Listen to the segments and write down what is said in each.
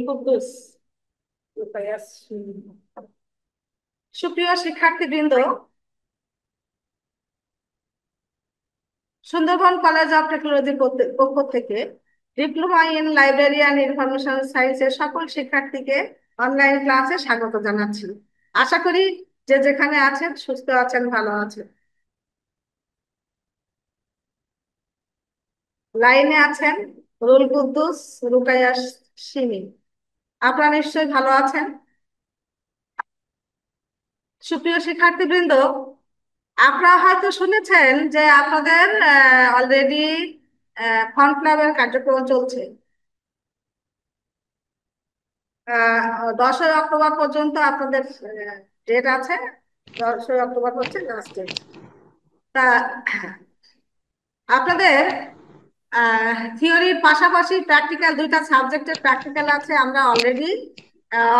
কুদ্দুস। সুপ্রিয় শিক্ষার্থীবৃন্দ, Sundarban college of টেকনোলজির পক্ষ থেকে diploma in library and information সায়েন্সের সকল শিক্ষার্থীকে অনলাইন ক্লাসে স্বাগত জানাচ্ছি। আশা করি যে যেখানে আছেন সুস্থ আছেন, ভালো আছেন। লাইনে আছেন রুল কুদ্দুস, রুকাইয়া সিমি। আপনারা নিশ্চয়ই ভালো আছেন। সুপ্রিয় শিক্ষার্থীবৃন্দ, আপনারা হয়তো শুনেছেন যে আপনাদের অলরেডি ফন ক্লাবের কার্যক্রম চলছে। 10ই অক্টোবর পর্যন্ত আপনাদের ডেট আছে। 10ই অক্টোবর হচ্ছে লাস্ট ডেট। তা আপনাদের থিওরির পাশাপাশি প্র্যাকটিক্যাল, দুইটা সাবজেক্টের প্র্যাকটিক্যাল আছে। আমরা অলরেডি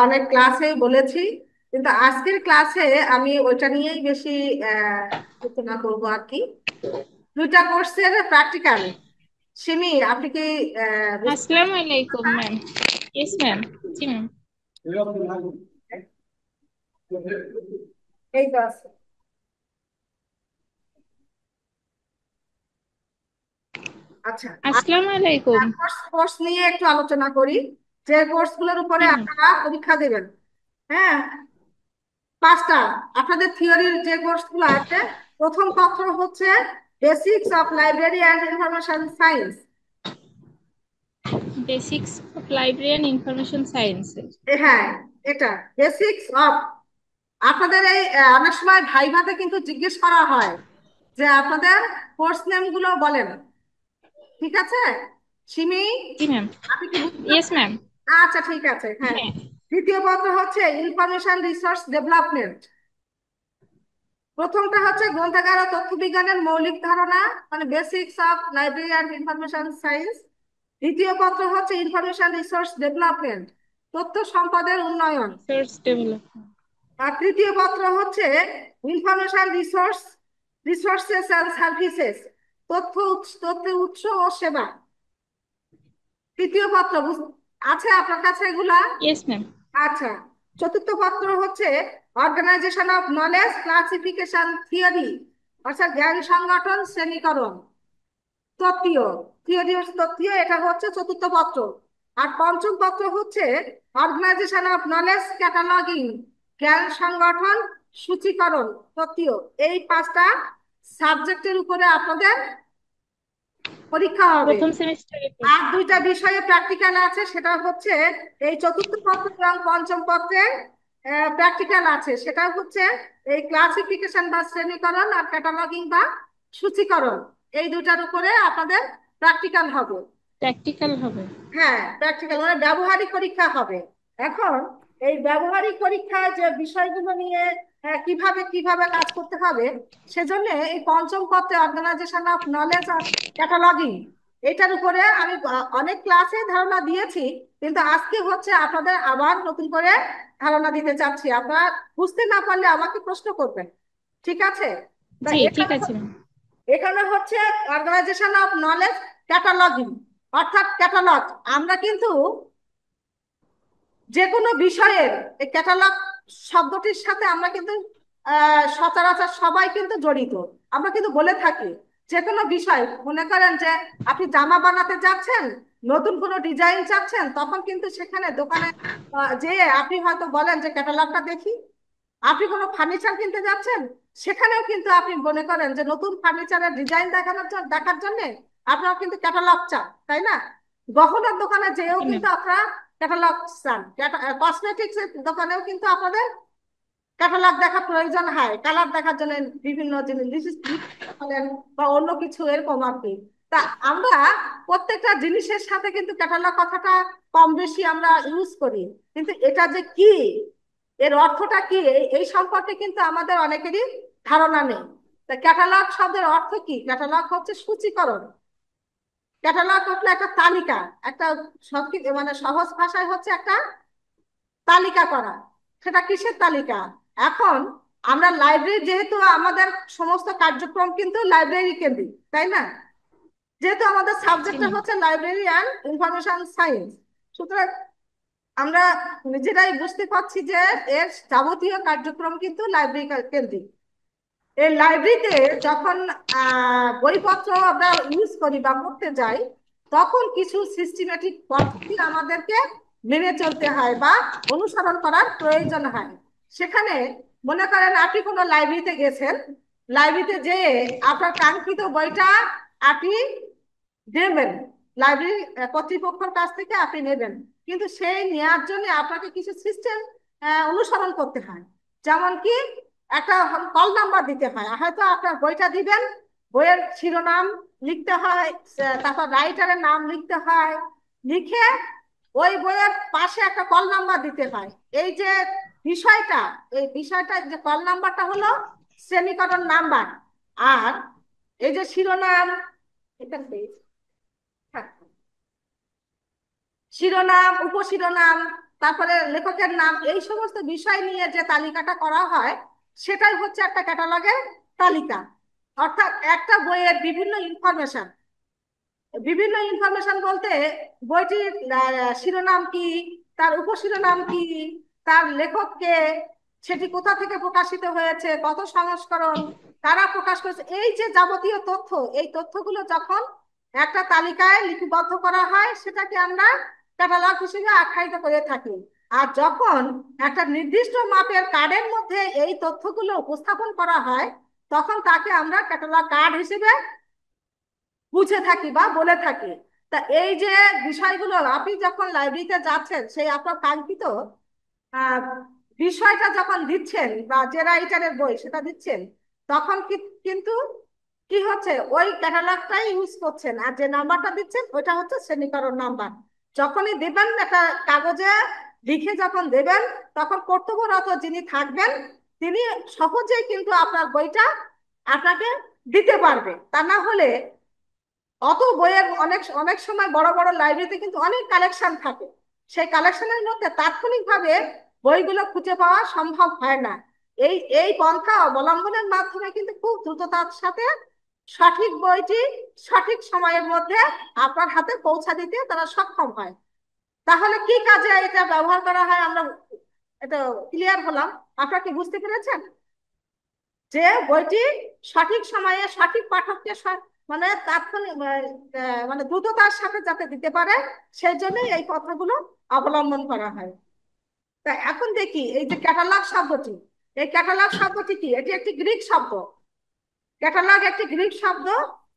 অনেক ক্লাসে বলেছি, কিন্তু আজকের ক্লাসে আমি ওইটা নিয়েই বেশি আলোচনা করবো আর কি। দুইটা কোর্সের প্র্যাকটিক্যাল। সিমি, আপনি কি আসসালামু আলাইকুম ম্যাম। Yes ma'am. জি ম্যাম। এই তো আছে। আচ্ছা, আসসালামু আলাইকুম। কোর্স নিয়ে একটু আলোচনা করি, যে কোর্সগুলোর উপরে জি ম্যাম। আপনারা পরীক্ষা দেবেন। হ্যাঁ, 5টা আপনাদের থিওরির যে কোর্সগুলো আছে। প্রথম পত্র হচ্ছে basics of library and information science. Basics of library and information science. হ্যাঁ, এটা বেসিক্স অফ। আপনাদের এই অনেক সময় ভাইভাতে কিন্তু জিজ্ঞেস করা হয় যে আপনাদের কোর্স নেম গুলো বলেন। ঠিক আছে সিমি, জি ম্যাম। আপনি কি বুঝতে ইয়েস পারছেন? ম্যাম। আচ্ছা, ঠিক আছে। হ্যাঁ, হ্যাঁ। দ্বিতীয় পত্র হচ্ছে ইনফরমেশন রিসোর্স ডেভেলপমেন্ট। প্রথমটা হচ্ছে গ্রন্থাগার ও তথ্য বিজ্ঞানের মৌলিক ধারণা, মানে basics of library and information science. দ্বিতীয় পত্র হচ্ছে ইনফরমেশন রিসোর্স ডেভেলপমেন্ট, তথ্য সম্পদের উন্নয়ন। Research development. আর তৃতীয় পত্র হচ্ছে ইনফরমেশন রিসোর্সেস অ্যান্ড সার্ভিসেস, তথ্য উৎস ও সেবা। তৃতীয় পত্র আছে আপনার কাছে এগুলা? Yes ma'am. আচ্ছা, চতুর্থ পত্র হচ্ছে organisation of knowledge classification theory, অর্থাৎ জ্ঞান সংগঠন শ্রেণীকরণ। তত্ত্বীয়, থিওরি হচ্ছে তত্ত্বীয়, এটা হচ্ছে চতুর্থ পত্র। আর পঞ্চম পত্র হচ্ছে অর্গানাইজেশন অফ নলেজ ক্যাটালগিং, জ্ঞান সংগঠন সূচীকরণ, তত্ত্বীয়। এই 5টা সাবজেক্টের উপরে আপনাদের পরীক্ষা হবে। প্রথম সেমিস্টারে। আর দুইটা বিষয়ে প্র্যাকটিক্যাল আছে, সেটা হচ্ছে এই চতুর্থ পত্র এবং পঞ্চম পত্রের প্র্যাকটিক্যাল আছে। সেটা হচ্ছে এই ক্লাসিফিকেশন বা শ্রেণীকরণ, আর ক্যাটালগিং বা সূচীকরণ। এই দুটার উপরে আপনাদের প্র্যাকটিক্যাল হবে। প্র্যাকটিক্যাল হবে। হ্যাঁ, প্র্যাকটিক্যাল মানে ব্যবহারিক পরীক্ষা হবে। এখন এই ব্যবহারিক পরীক্ষায় যে বিষয়গুলো নিয়ে কিভাবে কিভাবে কাজ করতে হবে, সেজন্য এই পঞ্চম পত্রে অর্গানাইজেশন অফ নলেজ আর ক্যাটালগিং, এটার উপরে আমি অনেক ক্লাসে ধারণা দিয়েছি, কিন্তু আজকে হচ্ছে আপনাদের আবার নতুন করে ধারণা দিতে চাচ্ছি। আপনারা বুঝতে না পারলে আমাকে প্রশ্ন করবেন, ঠিক আছে? তা জি ঠিক এখানে আছে ম্যাম। এখানে হচ্ছে অর্গানাইজেশন অফ নলেজ ক্যাটালগিং, অর্থাৎ ক্যাটালগ। আমরা কিন্তু যে কোনো বিষয়ের এই ক্যাটালগ শব্দটির সাথে আমরা কিন্তু সচরাচর সবাই কিন্তু জড়িত। আমরা কিন্তু বলে থাকি যে কোনো বিষয়, মনে করেন যে আপনি জামা বানাতে যাচ্ছেন, নতুন কোনো ডিজাইন চাচ্ছেন, তখন কিন্তু সেখানে দোকানে যে আপনি হয়তো বলেন যে ক্যাটালগটা দেখি। আপনি কোনো ফার্নিচার কিনতে যাচ্ছেন, সেখানেও কিন্তু আপনি মনে করেন যে নতুন ফার্নিচারের ডিজাইন দেখার জন্য আপনারা কিন্তু ক্যাটালগ চান, তাই না? গহনার দোকানে যেও জি ম্যাম। কিন্তু আপনারা ক্যাটালগ চান। কসমেটিক্স এর দোকানেও কিন্তু আপনাদের ক্যাটালগ দেখা প্রয়োজন হয়, কালার দেখার জন্য বিভিন্ন জিনিস, লিপস্টিক বলেন বা অন্য কিছু এরকম আর কি। তা আমরা প্রত্যেকটা জিনিসের সাথে কিন্তু ক্যাটালগ কথাটা কম বেশি আমরা ইউজ করি, কিন্তু এটা যে কি, এর অর্থটা কি, এই সম্পর্কে কিন্তু আমাদের অনেকেরই ধারণা নেই। তা ক্যাটালগ শব্দের অর্থ কি? ক্যাটালগ হচ্ছে সূচীকরণ। ক্যাটালগ হচ্ছে একটা তালিকা, একটা মানে সহজ ভাষায় হচ্ছে একটা তালিকা করা। সেটা কিসের তালিকা? এখন আমরা লাইব্রেরি, যেহেতু আমাদের সমস্ত কার্যক্রম কিন্তু লাইব্রেরি কেন্দ্রিক, তাই না? যেহেতু আমাদের জি সাবজেক্টটা ম্যাম। হচ্ছে লাইব্রেরি অ্যান্ড ইনফরমেশন সায়েন্স, সুতরাং আমরা নিজেরাই বুঝতে পারছি যে এর যাবতীয় কার্যক্রম কিন্তু লাইব্রেরি কেন্দ্রিক। এই লাইব্রেরিতে যখন বইপত্র আমরা ইউজ করি বা পড়তে যাই, তখন কিছু সিস্টেমেটিক পদ্ধতি আমাদেরকে মেনে চলতে হয় বা অনুসরণ করার প্রয়োজন হয়। সেখানে মনে করেন আপনি কোনো লাইব্রেরিতে গেছেন, লাইব্রেরিতে যেয়ে আপনার কাঙ্ক্ষিত বইটা আপনি নেবেন, লাইব্রেরি কর্তৃপক্ষের কাছ থেকে আপনি নেবেন, কিন্তু সেই নেওয়ার জন্য আপনাকে কিছু সিস্টেম অনুসরণ করতে হয়। যেমন কি একটা কল নাম্বার দিতে হয়, হয়তো আপনার বইটা দিবেন, বইয়ের শিরোনাম লিখতে হয়, তারপর রাইটারের নাম লিখতে হয়, লিখে ওই বইয়ের পাশে একটা কল নাম্বার দিতে হয়। এই যে বিষয়টা, এই বিষয়টা যে কল নাম্বারটা হলো শ্রেণীকরণ নাম্বার। আর এই যে শিরোনাম, এটা শিরোনাম, উপশিরোনাম, তারপরে লেখকের নাম, এই সমস্ত বিষয় নিয়ে যে তালিকাটা করা হয়, সেটাই হচ্ছে একটা ক্যাটালগের তালিকা। অর্থাৎ একটা বইয়ের বিভিন্ন ইনফরমেশন বলতে বইটির শিরোনাম কি, তার উপশিরোনাম কি, তার লেখক কে, সেটি কোথা থেকে প্রকাশিত হয়েছে, কত সংস্করণ, কারা প্রকাশ করেছে, এই যে যাবতীয় তথ্য, এই তথ্যগুলো যখন একটা তালিকায় লিপিবদ্ধ করা হয়, সেটাকে আমরা ক্যাটালগ হিসেবে আখ্যায়িত করে থাকি। আর যখন একটা নির্দিষ্ট মাপের কার্ডের মধ্যে এই তথ্যগুলো উপস্থাপন করা হয়, তখন তাকে আমরা ক্যাটালগ কার্ড হিসেবে বুঝে থাকি বা বলে থাকি। তা এই যে বিষয়গুলো আপনি যখন লাইব্রেরিতে যাচ্ছেন, সেই আপনার কাঙ্ক্ষিত আহ, বিষয়টা যখন দিচ্ছেন বা যে রাইটারের বই সেটা দিচ্ছেন, তখন কিন্তু কি হচ্ছে, ওই ক্যাটালগটাই ইউজ করছেন, আর যে নাম্বারটা দিচ্ছেন ওইটা হচ্ছে শ্রেণীকরণ নাম্বার। যখনই দেবেন একটা কাগজে লিখে যখন দেবেন, তখন কর্তব্যরত যিনি থাকবেন, তিনি সহজেই কিন্তু আপনার বইটা আপনাকে দিতে পারবে। তা না হলে অত বইয়ের অনেক অনেক সময় বড় বড় লাইব্রেরিতে কিন্তু অনেক কালেকশন থাকে, সেই কালেকশনের মধ্যে তাৎক্ষণিকভাবে বইগুলো খুঁজে পাওয়া সম্ভব হয় না। এই এই পন্থা অবলম্বনের মাধ্যমে কিন্তু খুব দ্রুততার সাথে সঠিক বইটি সঠিক সময়ের মধ্যে আপনার হাতে পৌঁছা দিতে তারা সক্ষম হয়। তাহলে কি কাজে এটা ব্যবহার করা হয়, আমরা এটা ক্লিয়ার হলাম। আপনারা কি বুঝতে পেরেছেন যে বইটি সঠিক সময়ে সঠিক পাঠককে মানে তাৎক্ষণিক মানে দ্রুততার সাথে যাতে দিতে পারে, সেই জন্যই এই কথাগুলো অবলম্বন করা হয়। তা এখন দেখি এই যে ক্যাটালগ শব্দটি, এই ক্যাটালগ শব্দটি কি? এটি একটি গ্রিক শব্দ। ক্যাটালগ একটি গ্রিক শব্দ,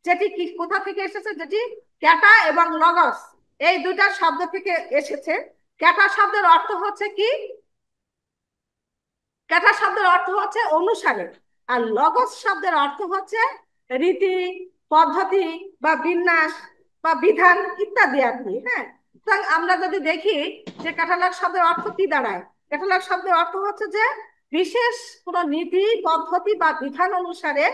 যেটি কি কোথা থেকে এসেছে, যেটি ক্যাটা এবং লগস এই দুইটা শব্দ থেকে এসেছে। ক্যাটা শব্দের অর্থ হচ্ছে কি, ক্যাটা শব্দের অর্থ হচ্ছে অনুসারে, আর লগস শব্দের অর্থ হচ্ছে রীতি, পদ্ধতি বা বিন্যাস বা বিধান ইত্যাদি আর কি। হ্যাঁ, সুতরাং আমরা যদি দেখি যে ক্যাটালগ শব্দের অর্থ কি দাঁড়ায়, ক্যাটালগ শব্দের অর্থ হচ্ছে যে বিশেষ কোন নীতি, পদ্ধতি বা বিধান অনুসারে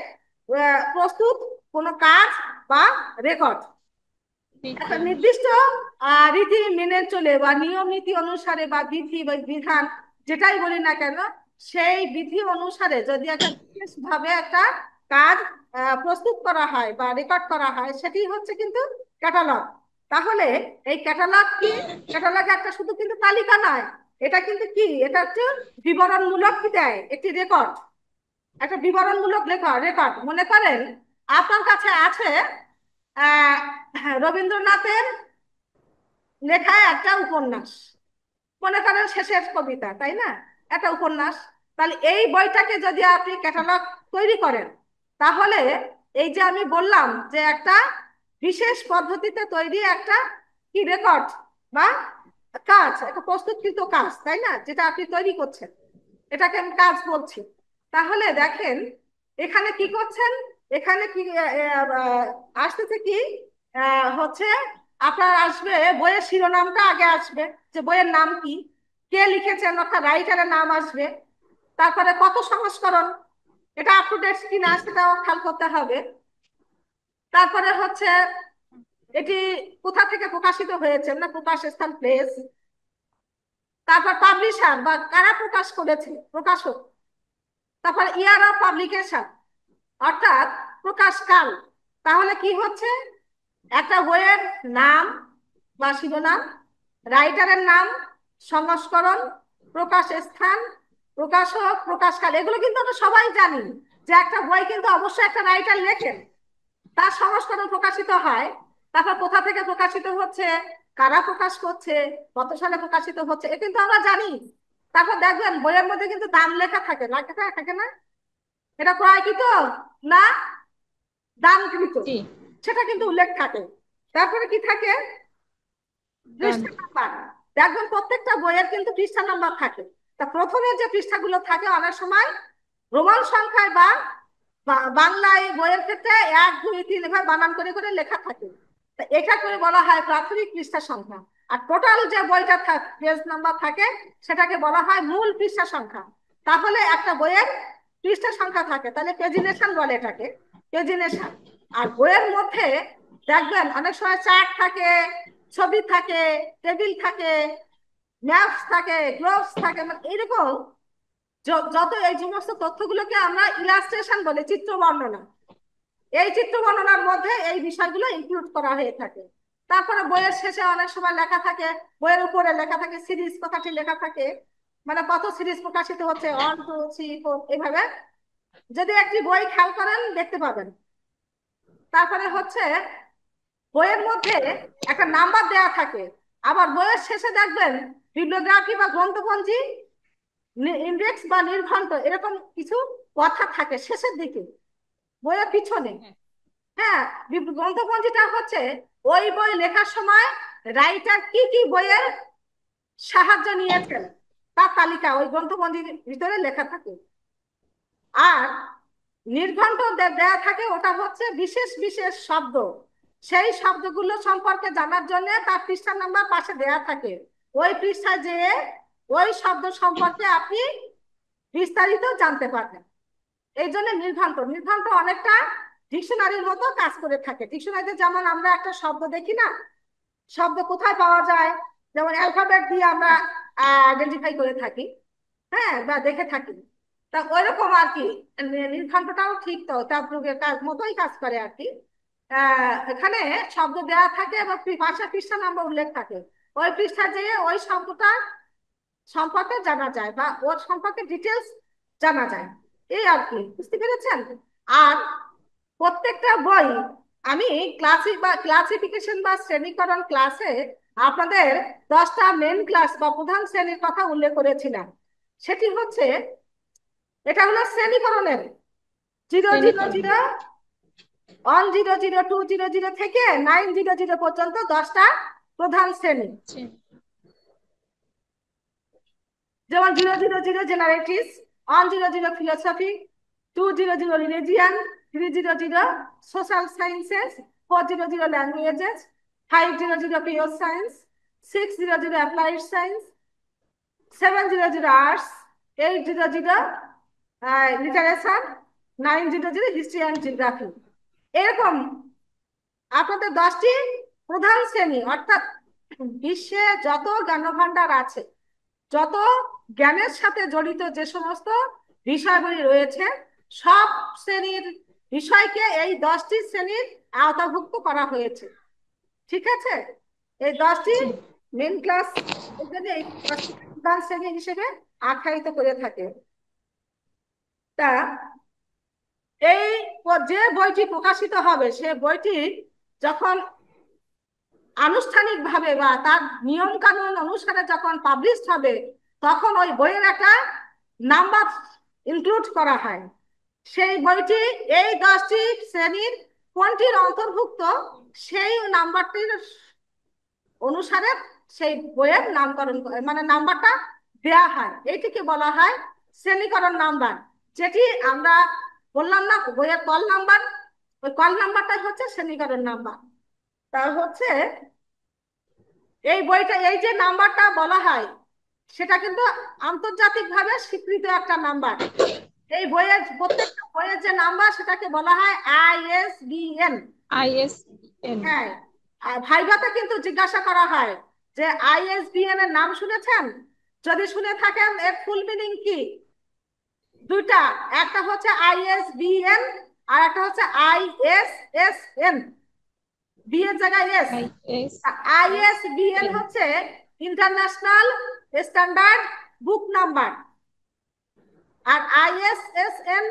প্রস্তুত কোন কাজ বা রেকর্ড, একটা নির্দিষ্ট রীতি মেনে চলে বা নিয়ম নীতি অনুসারে বা বিধি বা বিধান যেটাই বলি না কেন, সেই বিধি অনুসারে যদি একটা বিশেষ ভাবে একটা কাজ প্রস্তুত করা হয় বা রেকর্ড করা হয়, সেটি হচ্ছে কিন্তু ক্যাটালগ। তাহলে এই ক্যাটালগ কি? ক্যাটালগ একটা শুধু কিন্তু তালিকা নয়, এটা কিন্তু কি, এটা হচ্ছে বিবরণমূলক কি দেয়, একটি রেকর্ড, একটা বিবরণমূলক রেকর্ড। মনে করেন আপনার কাছে আছে আহ রবীন্দ্রনাথের লেখা একটা উপন্যাস, মনে করেন শেষের কবিতা, তাই না, একটা উপন্যাস। তাহলে এই বইটাকে যদি আপনি ক্যাটালগ তৈরি করেন, তাহলে এই যে আমি বললাম যে একটা বিশেষ পদ্ধতিতে তৈরি একটা কি রেকর্ড বা কাজ, একটা প্রস্তুতকৃত কাজ, তাই না, যেটা আপনি তৈরি করছেন, এটাকে আমি কাজ বলছি। তাহলে দেখেন এখানে কি করছেন, এখানে কি আসতেছে কি, হচ্ছে আপনার আসবে বইয়ের শিরোনামটা আগে আসবে, যে বইয়ের নাম কি, কে লিখেছেন অর্থাৎ রাইটারের নাম আসবে, তারপরে কত সংস্করণ, এটা আপ টু ডেট কিনা সেটাও খেয়াল করতে হবে। তারপরে হচ্ছে এটি কোথা থেকে প্রকাশিত হয়েছে, না প্রকাশ স্থান প্লেস, তারপর পাবলিশার বা কারা প্রকাশ করেছে, প্রকাশক, তারপর ইয়ার অফ পাবলিকেশন অর্থাৎ প্রকাশকাল। তাহলে কি হচ্ছে, একটা বইয়ের নাম বা শিরোনাম, রাইটারের নাম, সংস্করণ, প্রকাশ স্থান, প্রকাশক, প্রকাশকাল, এগুলো কিন্তু আমরা সবাই জানি যে একটা বই কিন্তু অবশ্যই একটা রাইটার লেখেন, তার সংস্করণ প্রকাশিত হয়, তারপর কোথা থেকে প্রকাশিত হচ্ছে, কারা প্রকাশ করছে, কত সালে প্রকাশিত হচ্ছে, এ কিন্তু আমরা জানি। তারপর দেখবেন বইয়ের মধ্যে কিন্তু দাম লেখা থাকে, লেখা থাকে না? এটা ক্রয়কৃত না দানকৃত, জি। সেটা কিন্তু উল্লেখ থাকে। তারপরে কি থাকে? ডান। পৃষ্ঠা নাম্বার। দেখবেন প্রত্যেকটা বইয়ের কিন্তু পৃষ্ঠা নাম্বার থাকে। তা প্রথমে যে পৃষ্ঠাগুলো থাকে অনেক সময় রোমান সংখ্যায় বা বাংলায় বইয়ের ক্ষেত্রে 1 2 3 এভাবে বানান করে করে লেখা থাকে। তা এটা করে বলা হয় প্রাথমিক পৃষ্ঠা সংখ্যা। আর টোটাল যে বইটা পেজ নাম্বার থাকে সেটাকে বলা হয় মূল পৃষ্ঠা সংখ্যা। তাহলে একটা বইয়ের পৃষ্ঠা সংখ্যা থাকে, তাহলে পেজিনেশন বলে এটাকে, পেজিনেশন। আর বইয়ের মধ্যে দেখবেন অনেক সময় চার্ট থাকে, ছবি থাকে, টেবিল থাকে, ম্যাপস থাকে, গ্লোবস থাকে, মানে এইরকম যত এই সমস্ত তথ্যগুলোকে আমরা ইলাস্ট্রেশন বলে, চিত্র বর্ণনা। এই চিত্র বর্ণনার মধ্যে এই বিষয়গুলো ইনক্লুড করা হয়ে থাকে। তারপরে বইয়ের শেষে অনেক সময় লেখা থাকে, বইয়ের উপরে লেখা থাকে সিরিজ, কথাটি লেখা থাকে, মানে কত সিরিজ প্রকাশিত হচ্ছে, 1 2 3 4 এইভাবে। যদি একটি বই খেয়াল করেন দেখতে পাবেন। তারপরে হচ্ছে বইয়ের মধ্যে একটা নাম্বার দেওয়া থাকে। আবার বইয়ের শেষে দেখবেন বিবলিওগ্রাফি বা গ্রন্থপঞ্জি, ইন্ডেক্স বা নির্ঘণ্ট, এরকম কিছু কথা থাকে শেষের দিকে বইয়ের পিছনে। হ্যাঁ। হ্যাঁ, গ্রন্থপঞ্জিটা হচ্ছে ওই বই লেখার সময় রাইটার কি কি বইয়ের সাহায্য নিয়েছেন তার তালিকা ওই গ্রন্থপঞ্জির ভিতরে লেখা থাকে। আর নির্ঘণ্ট দেয়া থাকে, ওটা হচ্ছে বিশেষ বিশেষ শব্দ, সেই শব্দগুলো সম্পর্কে জানার জন্য তার পৃষ্ঠা নাম্বার পাশে দেয়া থাকে। ওই পৃষ্ঠায় যেয়ে ওই শব্দ সম্পর্কে আপনি বিস্তারিত জানতে পারবেন। এই জন্য নির্ঘণ্ট, নির্ঘণ্ট অনেকটা ডিকশনারির মতো কাজ করে থাকে। ডিকশনারিতে যেমন আমরা একটা শব্দ দেখি না, শব্দ কোথায় পাওয়া যায়, যেমন অ্যালফাবেট দিয়ে আমরা আইডেন্টিফাই করে থাকি, হ্যাঁ, বা দেখে থাকি। তা ওইরকম আর কি নির্ঘণ্টটাও ঠিক তো তার মতোই কাজ করে আর কি। এখানে শব্দ দেওয়া থাকে এবং ভাষা পৃষ্ঠা নাম্বার উল্লেখ থাকে। ওই পৃষ্ঠা যেয়ে ওই শব্দটা সম্পর্কে জানা যায় বা ওর সম্পর্কে ডিটেলস জানা যায়, এই আর কি। বুঝতে পেরেছেন? আর প্রত্যেকটা বই আমি ক্লাসিক বা ক্লাসিফিকেশন বা শ্রেণীকরণ ক্লাসে আপনাদের 10টা মেন ক্লাস বা প্রধান শ্রেণীর কথা উল্লেখ করেছিলাম। সেটি হচ্ছে, এটা হলো শ্রেণীকরণের 0 0 0, 1 0 0 2 0 0 থেকে 9 0 0 পর্যন্ত 10টা প্রধান শ্রেণী। যেমন 0 0 0 জেনারেটিক্স, 1 0 0 philosophy, 2 0 0 religion, 3 0 0 social sciences, 4 0 0 languages, 5 0 0 pure science, 6 0 0 applied science, 7 0 0 arts, 8 0 0 literature, 9 0 0 history and geography. এরকম আপনাদের 10টি প্রধান শ্রেণী, অর্থাৎ বিশ্বে যত জ্ঞানভাণ্ডার আছে, যত জ্ঞানের সাথে জড়িত যে সমস্ত বিষয়গুলি রয়েছে, সব শ্রেণীর বিষয়কে এই 10টি শ্রেণীর আওতাভুক্ত করা হয়েছে। ঠিক আছে? এই 10টি মেন ক্লাস এই 10টি প্রধান শ্রেণী হিসেবে আখ্যায়িত করে থাকে। তা এই যে বইটি প্রকাশিত হবে সে বইটি যখন আনুষ্ঠানিকভাবে বা তার নিয়ম কানুন অনুসারে যখন পাবলিশ হবে, তখন ওই বইয়ের একটা নাম্বার ইনক্লুড করা হয়। সেই বইটি এই 10টি শ্রেণীর কোনটির অন্তর্ভুক্ত সেই নাম্বারটির অনুসারে সেই বইয়ের নামকরণ, মানে নাম্বারটা দেয়া হয়। এইটিকে বলা হয় শ্রেণীকরণ নাম্বার। যেটি আমরা বললাম না বইয়ের কল নাম্বার, ওই কল নাম্বারটাই হচ্ছে শ্রেণীকরণ নাম্বার। তা হচ্ছে এই বইটা, এই যে নাম্বারটা বলা হয় সেটা কিন্তু আন্তর্জাতিকভাবে স্বীকৃত একটা নাম্বার। এই বইয়ের প্রত্যেকটা বইয়ের যে নাম্বার সেটাকে বলা হয় ISBN। ISN। হ্যাঁ, আর ভাইভাতে কিন্তু জিজ্ঞাসা করা হয় যে ISBN এর নাম শুনেছেন? যদি শুনে থাকেন এর ফুল মিনিং কি? দুইটা, একটা হচ্ছে ISBN আর একটা হচ্ছে ISSN, বি এর জায়গায় এস। ISSN। ISBN হচ্ছে ইন্টারন্যাশনাল স্ট্যান্ডার্ড বুক নাম্বার, আর ISSN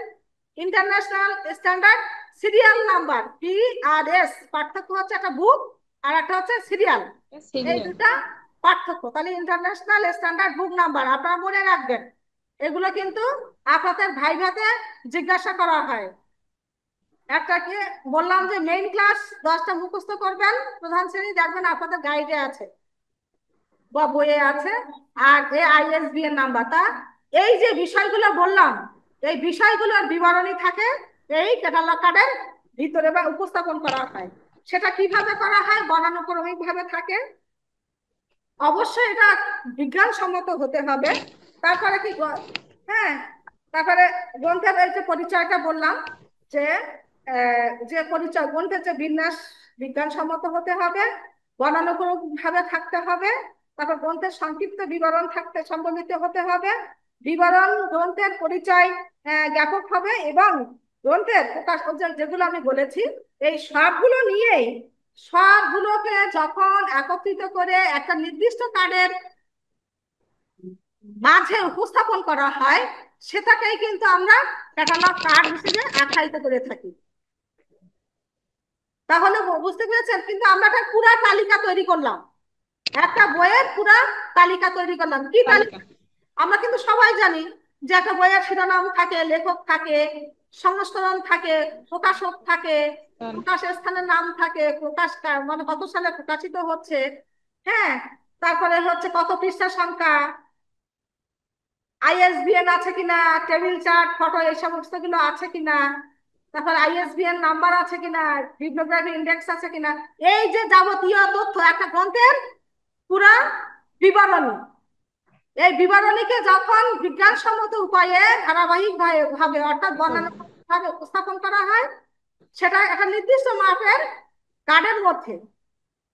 international standard serial number, PRS। পার্থক্য হচ্ছে একটা বুক আর একটা হচ্ছে সিরিয়াল, এই সিরিয়াল। দুটা পার্থক্য। তাহলে ইন্টারন্যাশনাল স্ট্যান্ডার্ড বুক নাম্বার আপনারা মনে রাখবেন, এগুলো কিন্তু আপনাদের ভাইভাতে জিজ্ঞাসা করা হয়। একটা কি বললাম যে মেইন ক্লাস 10টা মুখস্থ করবেন, প্রধান শ্রেণী দেখবেন আপনাদের গাইডে আছে বা বইয়ে আছে, আর ISBN নাম্বারটা। এই যে বিষয়গুলো বললাম, এই বিষয়গুলোর বিবরণী থাকে এই ক্যাটালগ কার্ডের ভিতরে বা উপস্থাপন করা হয়। সেটা কিভাবে করা হয়? বর্ণানুক্রমিক ভাবে থাকে। অবশ্যই এটা বিজ্ঞানসম্মত হতে হবে। তারপরে কি হ্যাঁ, তারপরে গ্রন্থের এই যে পরিচয়টা বললাম, যে যে পরিচয় গ্রন্থের যে বিন্যাস বিজ্ঞানসম্মত হতে হবে, বর্ণানুক্রমিক ভাবে থাকতে হবে। তারপর গ্রন্থের সংক্ষিপ্ত বিবরণ থাকতে সম্বলিত হতে হবে। বিবরণ গ্রন্থের পরিচয় জ্ঞাপক হবে, এবং গ্রন্থের প্রকাশ যেগুলো আমি বলেছি এই সবগুলো নিয়েই, সবগুলোকে যখন একত্রিত করে একটা নির্দিষ্ট কার্ডের মাঝে উপস্থাপন করা হয়, সেটাকেই কিন্তু আমরা ক্যাটালগ কার্ড হিসেবে আখ্যায়িত করে থাকি। তাহলে বুঝতে পেরেছেন? কিন্তু আমরা একটা পুরা তালিকা তৈরি করলাম, একটা বইয়ের পুরা তালিকা তৈরি করলাম। কি তালিকা? তালিকা। আমরা কিন্তু সবাই জানি যে একটা বইয়ের শিরোনাম থাকে, লেখক থাকে, সংস্করণ থাকে, প্রকাশক থাকে, প্রকাশের স্থানের নাম থাকে, প্রকাশ মানে কত সালে প্রকাশিত হচ্ছে, হ্যাঁ, তারপরে হচ্ছে কত পৃষ্ঠা সংখ্যা, ISBN আছে কিনা, টেবিল চার্ট, ফটো, এই সমস্ত গুলো আছে কিনা, তারপর ISBN নাম্বার আছে কিনা, বিবলিওগ্রাফি ইন্ডেক্স আছে কিনা, এই যে যাবতীয় তথ্য একটা গ্রন্থের পুরা বিবরণী। এই বিবরণীকে যখন বিজ্ঞানসম্মত উপায়ে ধারাবাহিক ভাবে অর্থাৎ বর্ণনামূলক ভাবে উপস্থাপন করা হয়, সেটা একটা নির্দিষ্ট মাপের কার্ডের মধ্যে,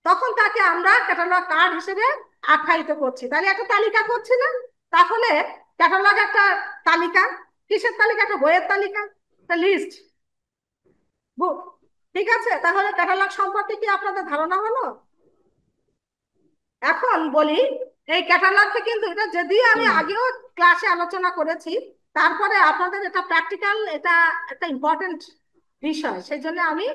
তখন তাকে আমরা ক্যাটালগ কার্ড হিসেবে আখ্যায়িত করছি। তাহলে একটা তালিকা করছি না? তাহলে ক্যাটালগ একটা তালিকা। কিসের তালিকা? একটা বইয়ের তালিকা, একটা লিস্ট, বুক। ঠিক আছে, তাহলে ক্যাটালগ সম্পর্কে কি আপনাদের ধারণা হলো? এখন বলি, এই ক্যাটালগটা কিন্তু, এটা যদিও আমি আগেও ক্লাসে আলোচনা করেছি, তারপরে আপনাদের এটা প্র্যাকটিক্যাল, এটা একটা ইম্পর্টেন্ট বিষয়, সেই জন্য আমি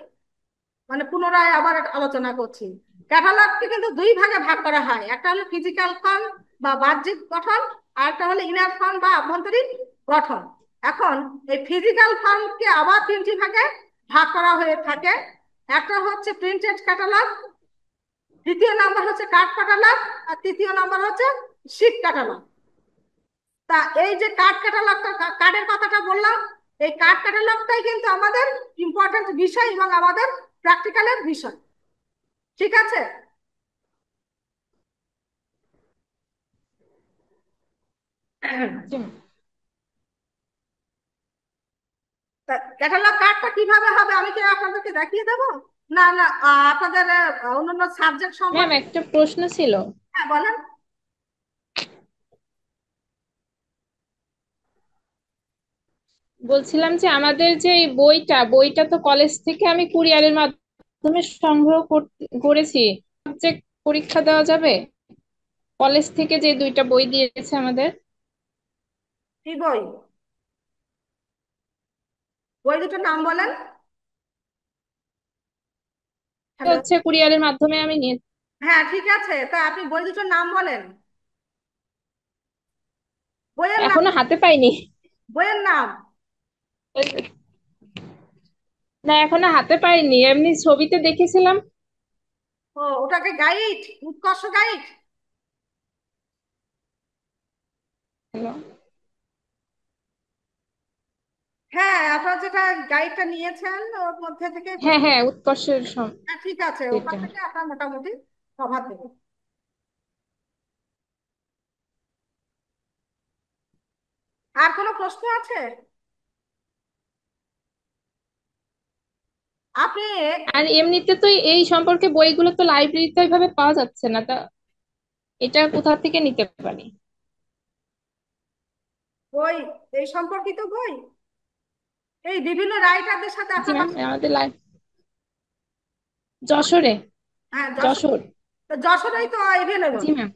মানে পুনরায় আবার আলোচনা করছি। ক্যাটালগকে কিন্তু দুই ভাগে ভাগ করা হয়, একটা হলো ফিজিক্যাল ফর্ম বা বাহ্যিক গঠন, আর একটা হলো ইনার ফর্ম বা আভ্যন্তরীণ গঠন। এখন এই ফিজিক্যাল ফর্মকে আবার তিনটি ভাগে ভাগ করা হয়ে থাকে। একটা হচ্ছে প্রিন্টেড ক্যাটালগ, দ্বিতীয় নাম্বার হচ্ছে কার্ড ক্যাটালগ, আর তৃতীয় নাম্বার হচ্ছে শিট ক্যাটালগ। তা এই যে কার্ড ক্যাটালগটা, কার্ডের কথাটা বললাম, এই কার্ড ক্যাটালগটাই কিন্তু আমাদের ইম্পর্টেন্ট বিষয় এবং আমাদের প্র্যাকটিক্যালের বিষয়। ঠিক আছে? ক্যাটালগ কার্ডটা কিভাবে হবে আমি কি আপনাদেরকে দেখিয়ে দেবো? না না, আপনাদের অন্যান্য সাবজেক্ট ম্যাম, সম্পর্কে। একটা প্রশ্ন ছিল। হ্যাঁ, বলেন। বলছিলাম যে আমাদের যে এই বইটা তো কলেজ থেকে আমি কুরিয়ারের মাধ্যমে সংগ্রহ করেছি। সাবজেক্ট পরীক্ষা দেওয়া যাবে? কলেজ থেকে যে দুইটা বই দিয়েছে আমাদের, কি বই? বই দুটোর নাম বলেন। তো হ্যালো। হচ্ছে কুরিয়ারের মাধ্যমে আমি নিয়ে। হ্যাঁ, ঠিক আছে, তা আপনি বই দুটোর নাম বলেন, বইয়ের নাম। এখনো হাতে পাইনি। বইয়ের নাম। না, এখনো হাতে পাইনি, এমনি ছবিতে দেখেছিলাম। ও, ওটাকে গাইড, উৎকর্ষ গাইড। হ্যালো। হ্যাঁ, আপনারা যেটা গাইডটা নিয়েছেন ওর মধ্যে থেকে হ্যাঁ হ্যাঁ, উৎকর্ষের হ্যাঁ, ঠিক আছে, ওখান যেটা। থেকে আপনার মোটামুটি কভার দেবে। আর কোনো প্রশ্ন আছে? আপনি আর এমনিতে তো এই সম্পর্কে বইগুলো তো লাইব্রেরিতে ওইভাবে পাওয়া যাচ্ছে না, তা এটা কোথা থেকে নিতে পারি? বই, এই সম্পর্কিত বই এই বিভিন্ন রাইটারদের সাথে জি আপনার ম্যাম, আমাদের যশোরে। হ্যাঁ, যশোর। যশোর। তো যশোরেই তো অ্যাভেলেবল। জি ম্যাম।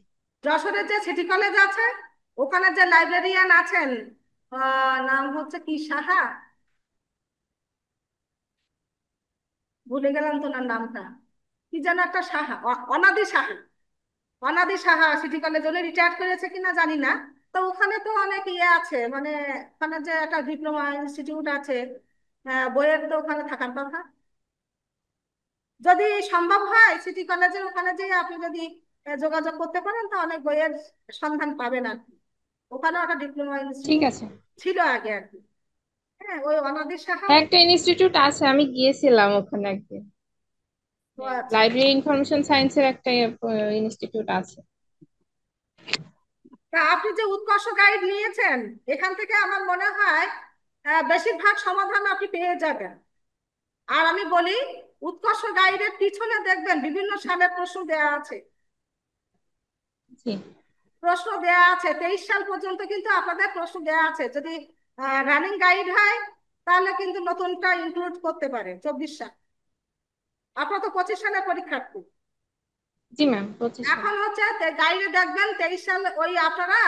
যশোরে যে সিটি কলেজ আছে, ওখানে যে লাইব্রেরিয়ান আছেন, নাম হচ্ছে কি সাহা, ভুলে গেলাম তো ওনার নামটা, কি যেন একটা সাহা, অনাদি সাহা। অনাদি সাহা সিটি কলেজ, উনি রিটায়ার করেছে কিনা জানি না। তো ওখানে তো অনেক ইয়ে আছে, মানে ওখানে যে একটা ডিপ্লোমা ইনস্টিটিউট আছে, বইয়ের তো ওখানে থাকার কথা। যদি সম্ভব হয় সিটি কলেজের ওখানে যে আপনি যদি যোগাযোগ করতে পারেন, তো অনেক বইয়ের সন্ধান পাবেন আর কি। ওখানেও একটা ডিপ্লোমা ঠিক ইনস্টিটিউট আছে। ছিল আগে আর কি। হ্যাঁ, ওই অনাদি সাহা। হ্যাঁ, একটা ইনস্টিটিউট আছে, আমি গিয়েছিলাম ওখানে একদিন। তো আচ্ছা, লাইব্রেরি ইনফরমেশন সায়েন্সের একটা ইনস্টিটিউট আছে। তা আপনি যে উৎকর্ষ গাইড নিয়েছেন, এখান থেকে আমার মনে হয় বেশিরভাগ সমাধান আপনি পেয়ে যাবেন। আর আমি বলি, উৎকর্ষ গাইডের পিছনে দেখবেন বিভিন্ন সালের প্রশ্ন দেয়া আছে। জি। প্রশ্ন দেয়া আছে 23 সাল পর্যন্ত, কিন্তু আপনাদের প্রশ্ন দেয়া আছে। যদি রানিং গাইড হয়, তাহলে কিন্তু নতুনটা ইনক্লুড করতে পারে 24 সাল। আপনার তো 25 সালের পরীক্ষার্থী। জি ম্যাম, 25 সাল। এখন হচ্ছে গাইডে দেখবেন 23 সাল, ওই আপনারা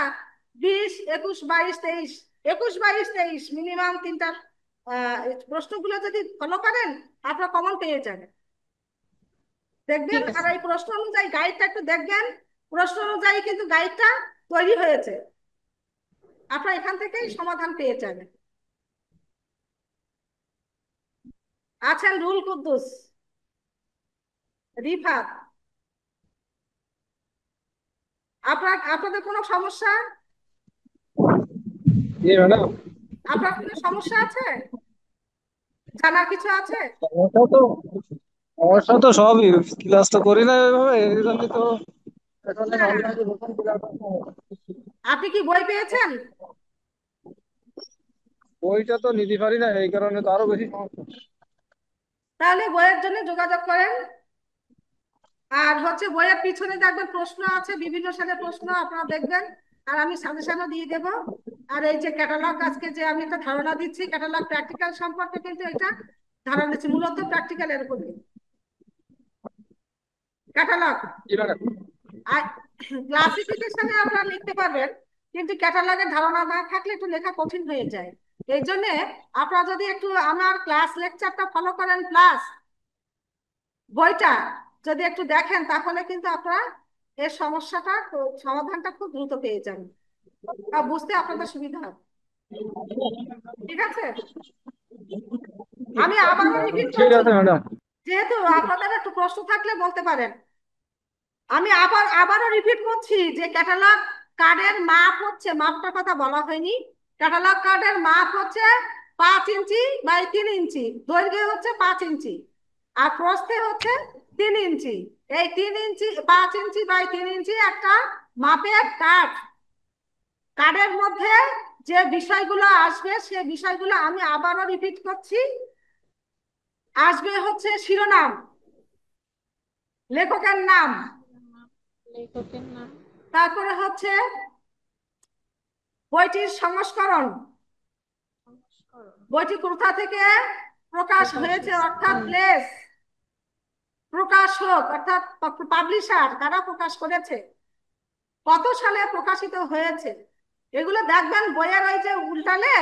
20, 21, 22, 23, 21, 22, 23 মিনিমাম তিনটা প্রশ্নগুলো যদি ফলো করেন, আপনারা কমন পেয়ে যাবেন। দেখবেন, ঠিক আর আছে। এই প্রশ্ন অনুযায়ী গাইডটা একটু দেখবেন। প্রশ্ন অনুযায়ী কিন্তু গাইডটা তৈরি হয়েছে, আপনারা এখান থেকেই সমাধান পেয়ে যাবেন। আছেন রুল কুদ্দুস, রিফাত, আপনাদের কোনো সমস্যা? জি ম্যাডাম। আপনার কোনো সমস্যা আছে, জানার কিছু আছে? সমস্যা তো সমস্যা তো সবই, ক্লাস তো করি না এভাবে, এই জন্য তো এখন হ্যাঁ, অনলাইনে দোকান ক্লাস। আপনি কি বই পেয়েছেন? বইটা তো নিতে পারি না, এই কারণে তো আরো বেশি সমস্যা। তাহলে বইয়ের জন্য যোগাযোগ করেন। আর হচ্ছে বইয়ের পিছনে দেখবেন প্রশ্ন আছে, বিভিন্ন সালের প্রশ্ন আপনারা দেখবেন। আর আমি সাজেশনও দিয়ে দেবো। আর এই যে ক্যাটালগ, আজকে যে আমি একটা ধারণা দিচ্ছি ক্যাটালগ প্র্যাকটিক্যাল সম্পর্কে, কিন্তু এটা ধারণা দিচ্ছি মূলত প্র্যাকটিক্যালের উপরে। ক্যাটালগ জি ম্যাডাম। আর ক্লাসিফিকেশনে আপনারা লিখতে পারবেন, কিন্তু ক্যাটালগের ধারণা না থাকলে একটু লেখা কঠিন হয়ে যায়। এই জন্য আপনারা যদি একটু আমার ক্লাস লেকচারটা ফলো করেন, প্লাস বইটা যদি একটু দেখেন, তাহলে কিন্তু আপনারা এর সমস্যাটা সমাধানটা খুব দ্রুত পেয়ে যাবেন, বা বুঝতে আপনাদের সুবিধা হবে। ঠিক আছে, আমি আবারও রিপিট ঠিক করছি, আছে ম্যাডাম। যেহেতু আপনাদের একটু প্রশ্ন থাকলে বলতে পারেন। আমি আবারও রিপিট করছি যে ক্যাটালগ কার্ডের মাপ হচ্ছে, মাপটার কথা বলা হয়নি। ক্যাটালগ কার্ডের মাপ হচ্ছে 5 ইঞ্চি বাই 3 ইঞ্চি, দৈর্ঘ্যে হচ্ছে 5 ইঞ্চি, আর প্রস্থে হচ্ছে 3 ইঞ্চি। এই 3 ইঞ্চি, 5 ইঞ্চি বাই 3 ইঞ্চি একটা মাপের কার্ড। কার্ডের মধ্যে যে বিষয়গুলো আসবে, সে বিষয়গুলো আমি আবারও রিপিট করছি। আসবে হচ্ছে শিরোনাম, লেখকের নাম, লেখকের নাম। তারপরে হচ্ছে বইটির সংস্করণ, সংস্করণ। বইটি কোথা থেকে প্রকাশ প্রকাশের হয়েছে অর্থাৎ স্থান। প্লেস, প্রকাশক অর্থাৎ পাবলিশার কারা প্রকাশ করেছে, কত সালে প্রকাশিত হয়েছে। এগুলো দেখবেন বইয়ের ওই যে উল্টালে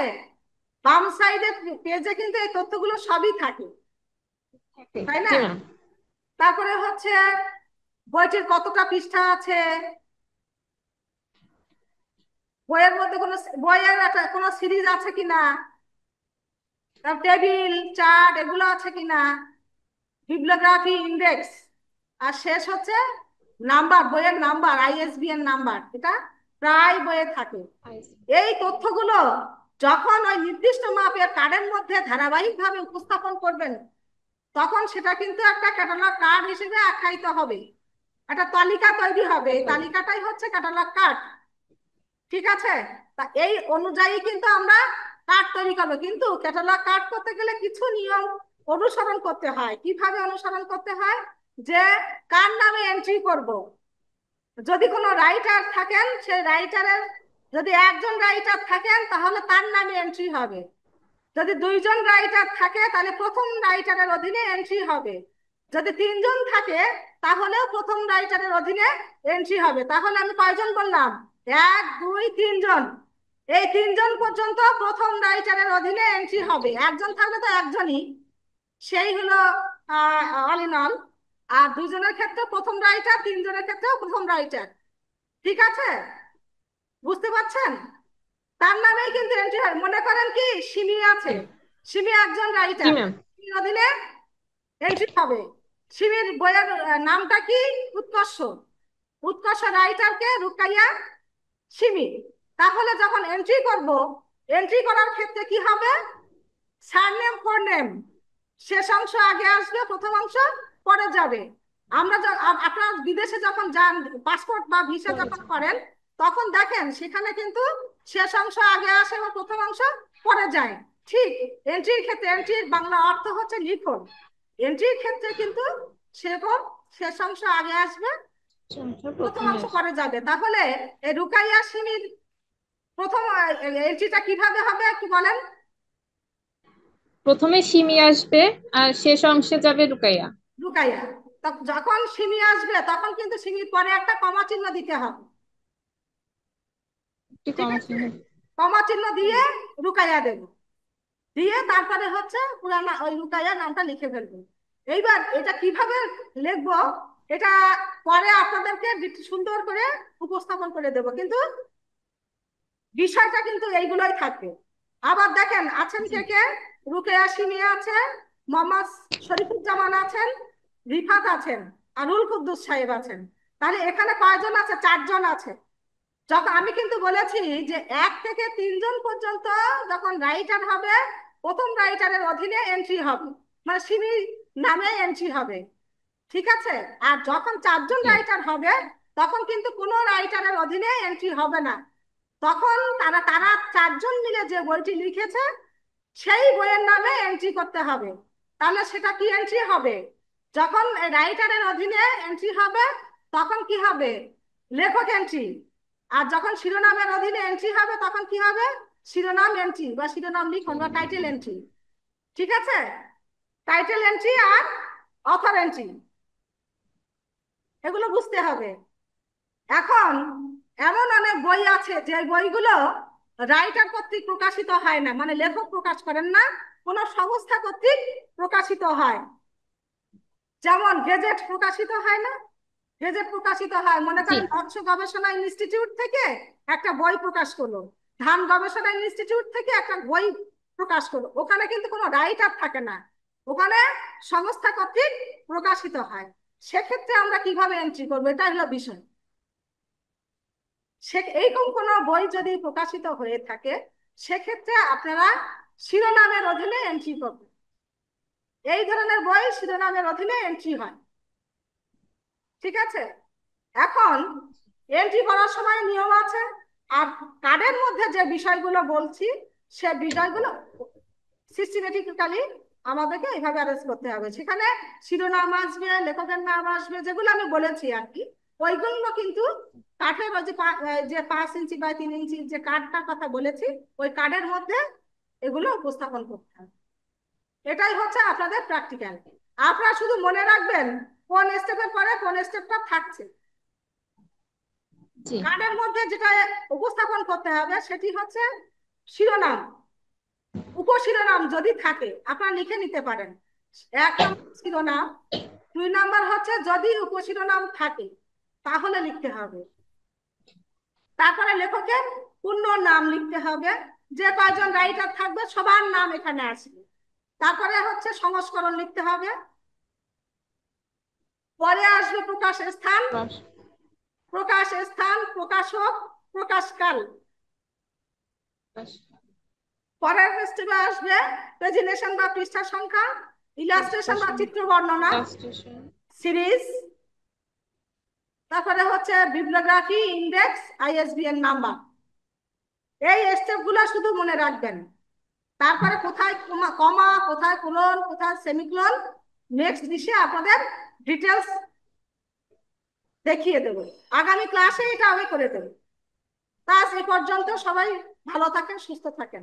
বাম সাইডের পেজে কিন্তু এই তথ্যগুলো সবই থাকে, তাই না? জি ম্যাম। তারপরে হচ্ছে বইটির কতটা পৃষ্ঠা আছে, বইয়ের মধ্যে কোনো বইয়ের একটা কোনো সিরিজ আছে কিনা, তার টেবিল চার্ট এগুলো আছে কিনা, বিবলিওগ্রাফি ইন্ডেক্স, আর শেষ হচ্ছে নাম্বার, বইয়ের নাম্বার, আইএসবিএন নাম্বার, এটা প্রায় বইয়ে থাকে। এই তথ্যগুলো যখন ওই নির্দিষ্ট মাপের কার্ডের মধ্যে ধারাবাহিকভাবে উপস্থাপন করবেন, তখন সেটা কিন্তু একটা ক্যাটালগ কার্ড হিসেবে আখ্যায়িত হবে। একটা তালিকা তৈরি হবে, এই তালিকাটাই হচ্ছে ক্যাটালগ কার্ড। ঠিক আছে, তা এই অনুযায়ী কিন্তু আমরা কার্ড তৈরি করবো, কিন্তু ক্যাটালগ কার্ড করতে গেলে কিছু নিয়ম অনুসরণ করতে হয়। কিভাবে অনুসরণ করতে হয়? যে কার নামে এন্ট্রি করব, যদি কোনো রাইটার থাকেন, সেই রাইটারের, যদি একজন রাইটার থাকেন তাহলে তার নামে এন্ট্রি হবে। যদি দুইজন রাইটার থাকে, তাহলে প্রথম রাইটারের অধীনে এন্ট্রি হবে। যদি তিনজন থাকে তাহলেও প্রথম রাইটারের অধীনে এন্ট্রি হবে। তাহলে আমি কয়জন বললাম? এক, দুই, তিনজন। এই তিনজন পর্যন্ত প্রথম রাইটারের অধীনে এন্ট্রি হবে। একজন থাকলে তো একজনই, সেই হলো অল ইন অল। আর দুজনের ক্ষেত্রে প্রথম রাইটার, তিনজনের ক্ষেত্রেও প্রথম রাইটার। ঠিক আছে, বুঝতে পারছেন? তার নামেই কিন্তু এন্ট্রি হয়। মনে করেন কি সিমি আছে, সিমি একজন জি রাইটার, ম্যাম। সিমির অধীনে এন্ট্রি হবে। সিমির বইয়ের নামটা কি? উৎকর্ষ। উৎকর্ষ রাইটারকে রুকাইয়া সিমি। তাহলে যখন এন্ট্রি করব, এন্ট্রি করার ক্ষেত্রে কি হবে? সারনেম ফোরনেম, শেষ অংশ আগে আসবে, প্রথম অংশ পরে যাবে। আমরা আপনারা বিদেশে যখন যান, পাসপোর্ট বা ভিসা যখন করেন, তখন দেখেন সেখানে কিন্তু শেষ অংশ আগে আসে এবং প্রথম অংশ পরে যায়। ঠিক এন্ট্রির ক্ষেত্রে, এন্ট্রির বাংলা অর্থ হচ্ছে লিখন। এন্ট্রির ক্ষেত্রে কিন্তু সেরকম শেষ অংশ আগে আসবে, প্রথম প্রথমে অংশ আসে। পরে যাবে। তাহলে এই রুকাইয়া সিমির প্রথম এন্ট্রিটা কিভাবে হবে একটু বলেন। প্রথমে সিমি আসবে আর শেষ অংশে যাবে রুকাইয়া। রুকাইয়া। যখন সিমি আসবে তখন কিন্তু সিমির পরে একটা কমা চিহ্ন দিতে হবে। একটি ঠিক কমা আছে, চিহ্ন। কমা চিহ্ন দিয়ে রুকাইয়া দেব, দিয়ে তারপরে হচ্ছে পুরানা ওই রুকাইয়া নামটা লিখে ফেলবো। এইবার এটা কিভাবে লিখবো, এটা পরে আপনাদেরকে সুন্দর করে উপস্থাপন করে দেব, কিন্তু বিষয়টা কিন্তু এইগুলোই থাকবে। আবার দেখেন আছেন জি। কে কে? রুকেয়া সিমিয়া আছে, মোহাম্মদ শরীফুজ্জামান আছেন, রিফাত আছেন, আর রুল কুদ্দুস সাহেব আছেন। তাহলে এখানে কয়জন আছে? চারজন আছে। যখন আমি কিন্তু বলেছি যে এক থেকে তিনজন পর্যন্ত যখন রাইটার হবে, প্রথম রাইটারের অধীনে এন্ট্রি হবে, মানে সিমি নামে এন্ট্রি হবে। ঠিক আছে। আর যখন চারজন জি। রাইটার হবে, তখন কিন্তু কোনো রাইটারের অধীনে এন্ট্রি হবে না। তখন তারা তারা চারজন মিলে যে বইটি লিখেছে সেই বইয়ের নামে এন্ট্রি করতে হবে। তাহলে সেটা কি এন্ট্রি হবে? যখন রাইটারের অধীনে এন্ট্রি হবে তখন কি হবে? লেখক এন্ট্রি। আর যখন শিরোনামের অধীনে এন্ট্রি হবে তখন কি হবে? শিরোনাম এন্ট্রি বা শিরোনাম লিখন বা টাইটেল এন্ট্রি। ঠিক আছে, টাইটেল এন্ট্রি আর অথর এন্ট্রি, এগুলো বুঝতে হবে। এখন এমন অনেক বই আছে যে বইগুলো রাইটার কর্তৃক প্রকাশিত হয় না, মানে লেখক প্রকাশ করেন না, কোন সংস্থা কর্তৃক প্রকাশিত হয়। যেমন গেজেট প্রকাশিত হয় না? গেজেট প্রকাশিত হয়, মনে জি। করেন মৎস্য গবেষণা ইনস্টিটিউট থেকে একটা বই প্রকাশ করলো, ধান গবেষণা ইনস্টিটিউট থেকে একটা বই প্রকাশ করলো, ওখানে কিন্তু কোনো রাইটার থাকে না, ওখানে সংস্থা কর্তৃক প্রকাশিত হয়। সেক্ষেত্রে আমরা কিভাবে এন্ট্রি করবো, এটা হলো বিষয়। সে এইরকম কোন বই যদি প্রকাশিত হয়ে থাকে, সেক্ষেত্রে আপনারা শিরোনামের অধীনে এন্ট্রি করবেন। এই ধরনের বই শিরোনামের অধীনে এন্ট্রি হয়। ঠিক আছে। এখন এন্ট্রি করার সময় নিয়ম আছে। আর কার্ডের মধ্যে যে বিষয়গুলো বলছি, সে বিষয়গুলো সিস্টেমেটিক্যালি আমাদেরকে এইভাবে অ্যারেঞ্জ করতে হবে। সেখানে শিরোনাম আসবে, লেখকের নাম আসবে, যেগুলো আমি বলেছি আর কি, ওইগুলো কিন্তু কাঠের ওই যে যে 5 ইঞ্চি বাই 3 ইঞ্চি যে কার্ডটার কথা বলেছি, ওই কার্ডের মধ্যে এগুলো উপস্থাপন করতে হবে। এটাই হচ্ছে আপনাদের প্র্যাকটিক্যাল। আপনারা শুধু মনে রাখবেন কোন স্টেপের পরে কোন স্টেপটা থাকছে। জি। কার্ডের মধ্যে যেটা উপস্থাপন করতে হবে সেটি হচ্ছে শিরোনাম। উপশিরোনাম যদি থাকে আপনারা লিখে নিতে পারেন। 1 নম্বর শিরোনাম, 2 নম্বর হচ্ছে যদি উপশিরোনাম থাকে তাহলে লিখতে হবে। তারপরে লেখকের পূর্ণ নাম লিখতে হবে, যে কয়জন রাইটার থাকবে সবার নাম এখানে আসবে। তারপরে হচ্ছে সংস্করণ লিখতে হবে। পরে আসবে প্রকাশ স্থান, বাস। প্রকাশ স্থান, প্রকাশক, প্রকাশকাল। বাস। পরের স্টেপে আসবে প্রেজেন্টেশন বা পৃষ্ঠা সংখ্যা, ইলাস্ট্রেশন বা ইলাস্ট্রেশন। চিত্র বর্ণনা, ইলাস্ট্রেশন। সিরিজ। তারপরে হচ্ছে বিবলিওগ্রাফি, ইন্ডেক্স, আইএসবিএন নাম্বার। এই স্টেপ গুলো শুধু মনে রাখবেন। তারপরে কোথায় কমা, কোথায় কোলন, কোথায় সেমিকোলন, নেক্সট দিশে আপনাদের ডিটেলস দেখিয়ে দেবো। আগামী ক্লাসে এটা আমি করে দেবো। আজ এ পর্যন্ত, সবাই ভালো থাকেন, সুস্থ থাকেন।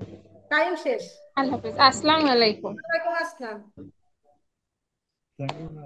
টাইম শেষ। আল্লাহ হাফেজ। আসসালামু আলাইকুম। ওয়ালাইকুম আসসালাম। জানি না।